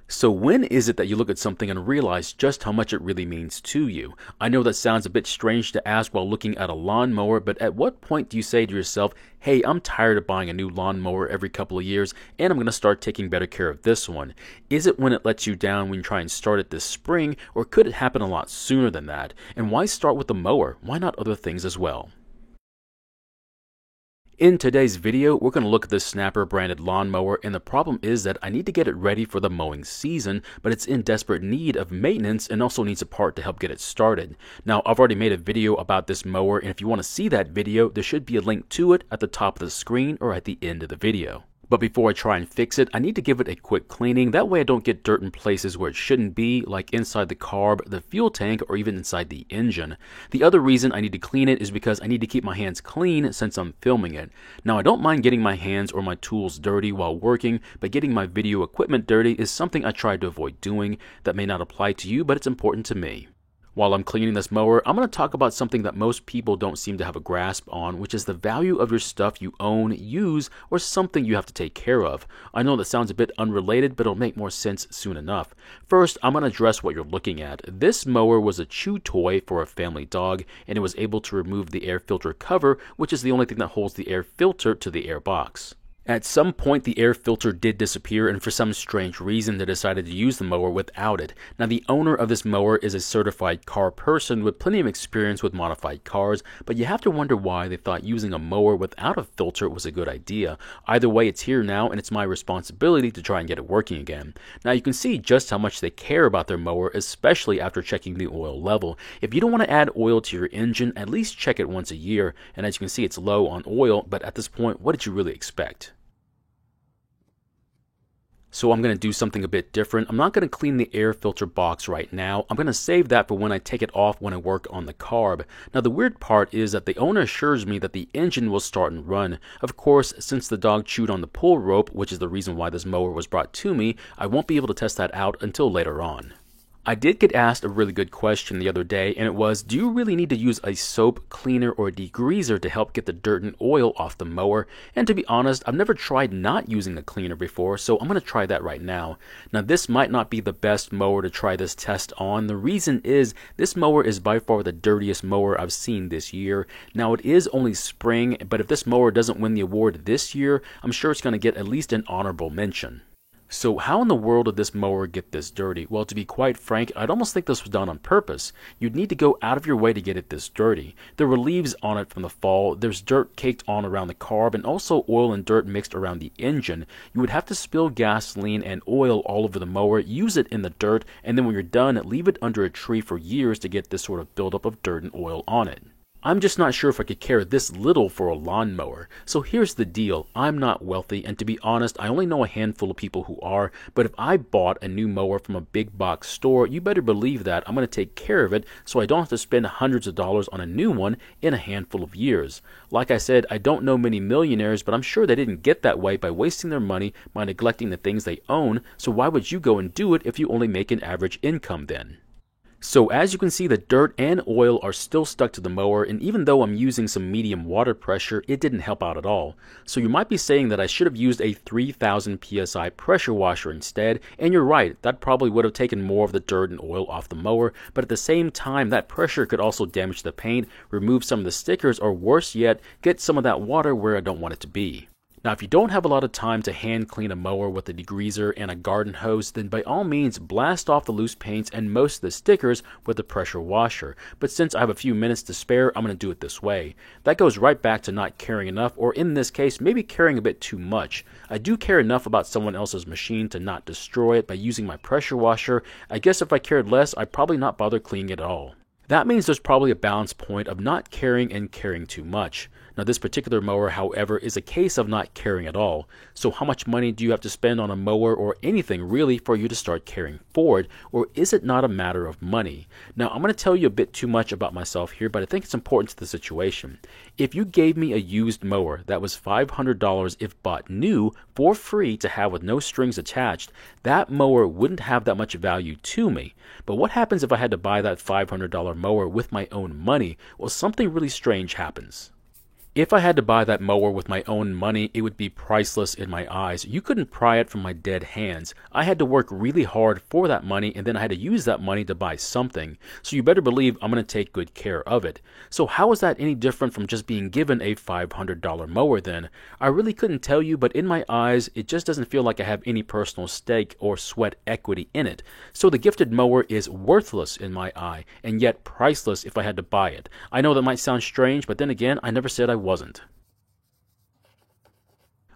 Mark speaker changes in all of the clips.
Speaker 1: So when is it that you look at something and realize just how much it really means to you? I know that sounds a bit strange to ask while looking at a lawnmower, but at what point do you say to yourself, hey, I'm tired of buying a new lawnmower every couple of years and I'm going to start taking better care of this one? Is it when it lets you down when you try and start it this spring, or could it happen a lot sooner than that? And why start with the mower? Why not other things as well? In today's video, we're going to look at this Snapper branded lawnmower, and the problem is that I need to get it ready for the mowing season, but it's in desperate need of maintenance and also needs a part to help get it started. Now, I've already made a video about this mower, and if you want to see that video, there should be a link to it at the top of the screen or at the end of the video. But before I try and fix it, I need to give it a quick cleaning. That way I don't get dirt in places where it shouldn't be, like inside the carb, the fuel tank, or even inside the engine. The other reason I need to clean it is because I need to keep my hands clean since I'm filming it. Now, I don't mind getting my hands or my tools dirty while working, but getting my video equipment dirty is something I try to avoid doing. That may not apply to you, but it's important to me. While I'm cleaning this mower, I'm going to talk about something that most people don't seem to have a grasp on, which is the value of your stuff you own, use, or something you have to take care of. I know that sounds a bit unrelated, but it'll make more sense soon enough. First, I'm going to address what you're looking at. This mower was a chew toy for a family dog, and it was able to remove the air filter cover, which is the only thing that holds the air filter to the air box. At some point, the air filter did disappear, and for some strange reason, they decided to use the mower without it. Now, the owner of this mower is a certified car person with plenty of experience with modified cars, but you have to wonder why they thought using a mower without a filter was a good idea. Either way, it's here now, and it's my responsibility to try and get it working again. Now, you can see just how much they care about their mower, especially after checking the oil level. If you don't want to add oil to your engine, at least check it once a year, and as you can see, it's low on oil, but at this point, what did you really expect? So I'm going to do something a bit different. I'm not going to clean the air filter box right now. I'm going to save that for when I take it off when I work on the carb. Now, the weird part is that the owner assures me that the engine will start and run. Of course, since the dog chewed on the pull rope, which is the reason why this mower was brought to me, I won't be able to test that out until later on. I did get asked a really good question the other day, and it was, do you really need to use a soap, cleaner, or degreaser to help get the dirt and oil off the mower? And to be honest, I've never tried not using a cleaner before, so I'm going to try that right now. Now, this might not be the best mower to try this test on. The reason is, this mower is by far the dirtiest mower I've seen this year. Now, it is only spring, but if this mower doesn't win the award this year, I'm sure it's going to get at least an honorable mention. So how in the world did this mower get this dirty? Well, to be quite frank, I'd almost think this was done on purpose. You'd need to go out of your way to get it this dirty. There were leaves on it from the fall, there's dirt caked on around the carb, and also oil and dirt mixed around the engine. You would have to spill gasoline and oil all over the mower, use it in the dirt, and then when you're done, leave it under a tree for years to get this sort of buildup of dirt and oil on it. I'm just not sure if I could care this little for a lawnmower. So here's the deal, I'm not wealthy, and to be honest, I only know a handful of people who are, but if I bought a new mower from a big box store, you better believe that I'm going to take care of it so I don't have to spend hundreds of dollars on a new one in a handful of years. Like I said, I don't know many millionaires, but I'm sure they didn't get that way by wasting their money by neglecting the things they own, so why would you go and do it if you only make an average income then? So as you can see, the dirt and oil are still stuck to the mower, and even though I'm using some medium water pressure, it didn't help out at all. So you might be saying that I should have used a 3000 psi pressure washer instead, and you're right, that probably would have taken more of the dirt and oil off the mower, but at the same time, that pressure could also damage the paint, remove some of the stickers, or worse yet, get some of that water where I don't want it to be. Now, if you don't have a lot of time to hand clean a mower with a degreaser and a garden hose, then by all means blast off the loose paints and most of the stickers with a pressure washer. But since I have a few minutes to spare, I'm going to do it this way. That goes right back to not caring enough, or in this case, maybe caring a bit too much. I do care enough about someone else's machine to not destroy it by using my pressure washer. I guess if I cared less, I'd probably not bother cleaning it at all. That means there's probably a balance point of not caring and caring too much. Now, this particular mower, however, is a case of not caring at all. So how much money do you have to spend on a mower or anything really for you to start caring for it? Or is it not a matter of money? Now, I'm going to tell you a bit too much about myself here, but I think it's important to the situation. If you gave me a used mower that was $500 if bought new for free to have with no strings attached, that mower wouldn't have that much value to me. But what happens if I had to buy that $500 mower with my own money? Well, something really strange happens. If I had to buy that mower with my own money, it would be priceless in my eyes. You couldn't pry it from my dead hands. I had to work really hard for that money, and then I had to use that money to buy something. So you better believe I'm going to take good care of it. So how is that any different from just being given a $500 mower then? I really couldn't tell you, but in my eyes, it just doesn't feel like I have any personal stake or sweat equity in it. So the gifted mower is worthless in my eye, and yet priceless if I had to buy it. I know that might sound strange, but then again, I never said I wasn't.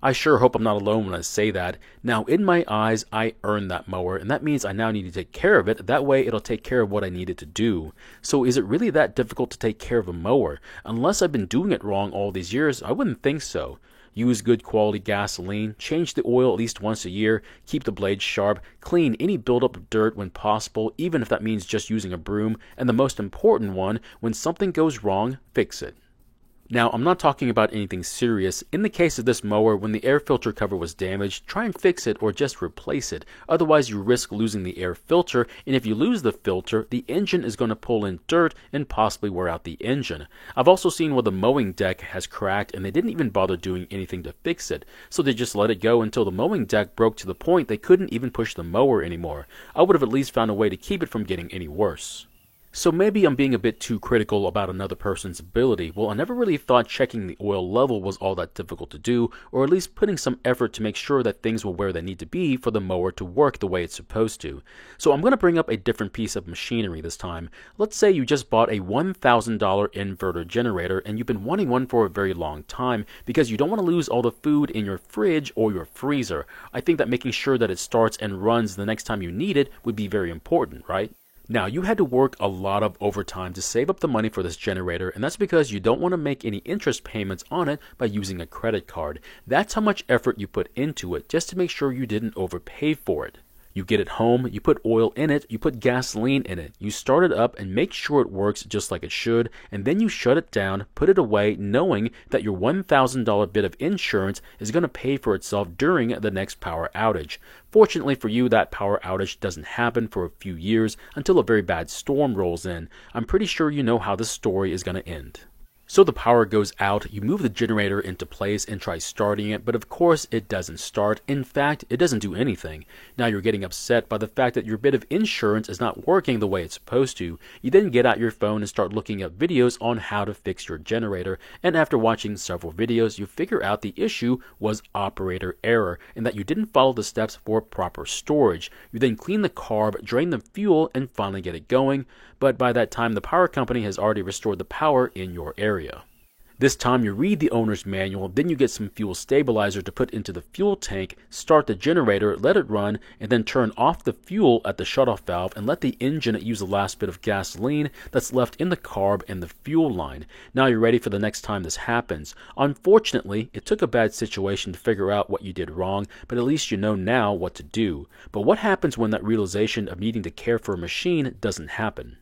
Speaker 1: I sure hope I'm not alone when I say that. Now, in my eyes, I earned that mower, and that means I now need to take care of it. That way, it'll take care of what I needed to do. So is it really that difficult to take care of a mower? Unless I've been doing it wrong all these years, I wouldn't think so. Use good quality gasoline, change the oil at least once a year, keep the blades sharp, clean any buildup of dirt when possible, even if that means just using a broom, and the most important one, when something goes wrong, fix it. Now, I'm not talking about anything serious. In the case of this mower, when the air filter cover was damaged, try and fix it or just replace it. Otherwise, you risk losing the air filter, and if you lose the filter, the engine is going to pull in dirt and possibly wear out the engine. I've also seen where the mowing deck has cracked and they didn't even bother doing anything to fix it. So they just let it go until the mowing deck broke to the point they couldn't even push the mower anymore. I would have at least found a way to keep it from getting any worse. So maybe I'm being a bit too critical about another person's ability. Well, I never really thought checking the oil level was all that difficult to do, or at least putting some effort to make sure that things were where they need to be for the mower to work the way it's supposed to. So I'm going to bring up a different piece of machinery this time. Let's say you just bought a $1,000 inverter generator and you've been wanting one for a very long time because you don't want to lose all the food in your fridge or your freezer. I think that making sure that it starts and runs the next time you need it would be very important, right? Now, you had to work a lot of overtime to save up the money for this generator, and that's because you don't want to make any interest payments on it by using a credit card. That's how much effort you put into it just to make sure you didn't overpay for it. You get it home, you put oil in it, you put gasoline in it, you start it up and make sure it works just like it should, and then you shut it down, put it away, knowing that your $1,000 bit of insurance is going to pay for itself during the next power outage. Fortunately for you, that power outage doesn't happen for a few years until a very bad storm rolls in. I'm pretty sure you know how this story is going to end. So the power goes out, you move the generator into place and try starting it, but of course it doesn't start. In fact, it doesn't do anything. Now you're getting upset by the fact that your bit of insurance is not working the way it's supposed to. You then get out your phone and start looking up videos on how to fix your generator, and after watching several videos, you figure out the issue was operator error and that you didn't follow the steps for proper storage. You then clean the carb, drain the fuel, and finally get it going, but by that time the power company has already restored the power in your area. This time you read the owner's manual, then you get some fuel stabilizer to put into the fuel tank, start the generator, let it run, and then turn off the fuel at the shutoff valve and let the engine use the last bit of gasoline that's left in the carb and the fuel line. Now you're ready for the next time this happens. Unfortunately, it took a bad situation to figure out what you did wrong, but at least you know now what to do. But what happens when that realization of needing to care for a machine doesn't happen?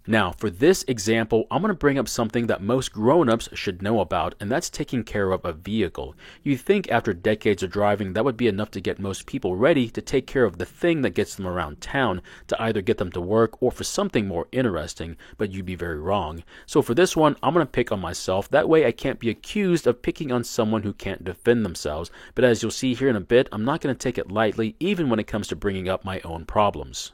Speaker 1: Now, for this example, I'm going to bring up something that most grown-ups should know about, and that's taking care of a vehicle. You'd think after decades of driving, that would be enough to get most people ready to take care of the thing that gets them around town, to either get them to work or for something more interesting, but you'd be very wrong. So for this one, I'm going to pick on myself. That way I can't be accused of picking on someone who can't defend themselves. But as you'll see here in a bit, I'm not going to take it lightly, even when it comes to bringing up my own problems.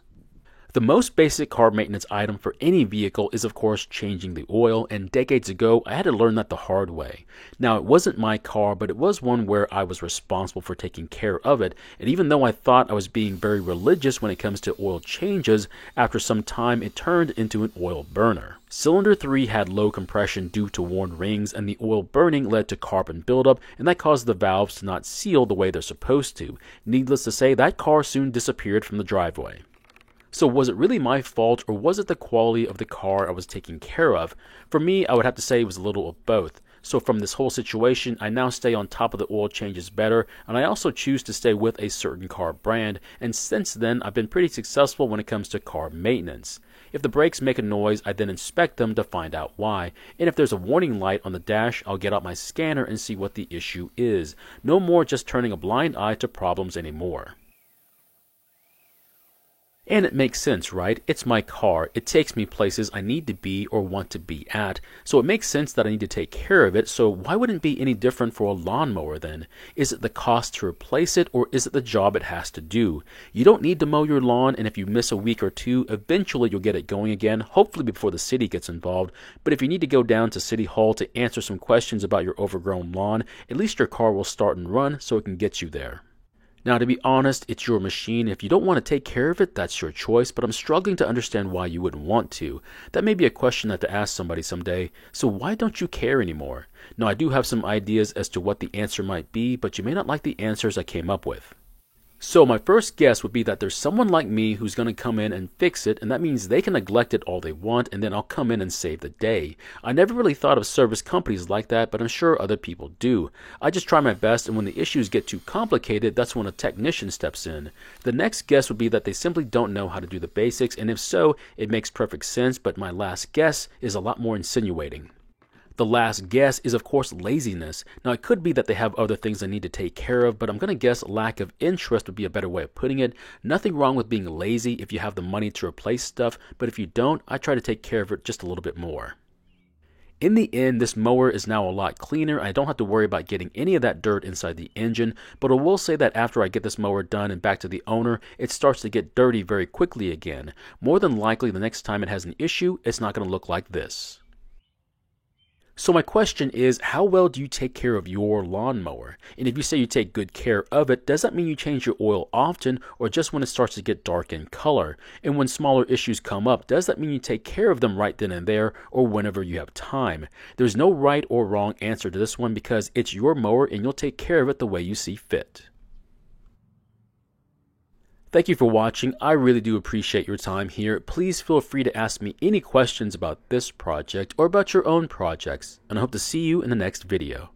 Speaker 1: The most basic car maintenance item for any vehicle is of course changing the oil, and decades ago I had to learn that the hard way. Now it wasn't my car, but it was one where I was responsible for taking care of it, and even though I thought I was being very religious when it comes to oil changes, after some time it turned into an oil burner. Cylinder 3 had low compression due to worn rings, and the oil burning led to carbon buildup, and that caused the valves to not seal the way they're supposed to. Needless to say, that car soon disappeared from the driveway. So was it really my fault, or was it the quality of the car I was taking care of? For me, I would have to say it was a little of both. So from this whole situation, I now stay on top of the oil changes better, and I also choose to stay with a certain car brand, and since then I've been pretty successful when it comes to car maintenance. If the brakes make a noise, I then inspect them to find out why, and if there's a warning light on the dash, I'll get out my scanner and see what the issue is. No more just turning a blind eye to problems anymore. And it makes sense, right? It's my car. It takes me places I need to be or want to be at. So it makes sense that I need to take care of it. So why wouldn't it be any different for a lawnmower then? Is it the cost to replace it, or is it the job it has to do? You don't need to mow your lawn, and if you miss a week or two, eventually you'll get it going again, hopefully before the city gets involved. But if you need to go down to City Hall to answer some questions about your overgrown lawn, at least your car will start and run so it can get you there. Now, to be honest, it's your machine. If you don't want to take care of it, that's your choice, but I'm struggling to understand why you wouldn't want to. That may be a question I have to ask somebody someday. So why don't you care anymore? Now, I do have some ideas as to what the answer might be, but you may not like the answers I came up with. So my first guess would be that there's someone like me who's going to come in and fix it, and that means they can neglect it all they want, and then I'll come in and save the day. I never really thought of service companies like that, but I'm sure other people do. I just try my best, and when the issues get too complicated, that's when a technician steps in. The next guess would be that they simply don't know how to do the basics, and if so, it makes perfect sense, but my last guess is a lot more insinuating. The last guess is, of course, laziness. Now, it could be that they have other things they need to take care of, but I'm going to guess lack of interest would be a better way of putting it. Nothing wrong with being lazy if you have the money to replace stuff, but if you don't, I try to take care of it just a little bit more. In the end, this mower is now a lot cleaner. I don't have to worry about getting any of that dirt inside the engine, but I will say that after I get this mower done and back to the owner, it starts to get dirty very quickly again. More than likely, the next time it has an issue, it's not going to look like this. So my question is, how well do you take care of your lawnmower? And if you say you take good care of it, does that mean you change your oil often, or just when it starts to get dark in color? And when smaller issues come up, does that mean you take care of them right then and there, or whenever you have time? There's no right or wrong answer to this one because it's your mower and you'll take care of it the way you see fit. Thank you for watching. I really do appreciate your time here. Please feel free to ask me any questions about this project or about your own projects, and I hope to see you in the next video.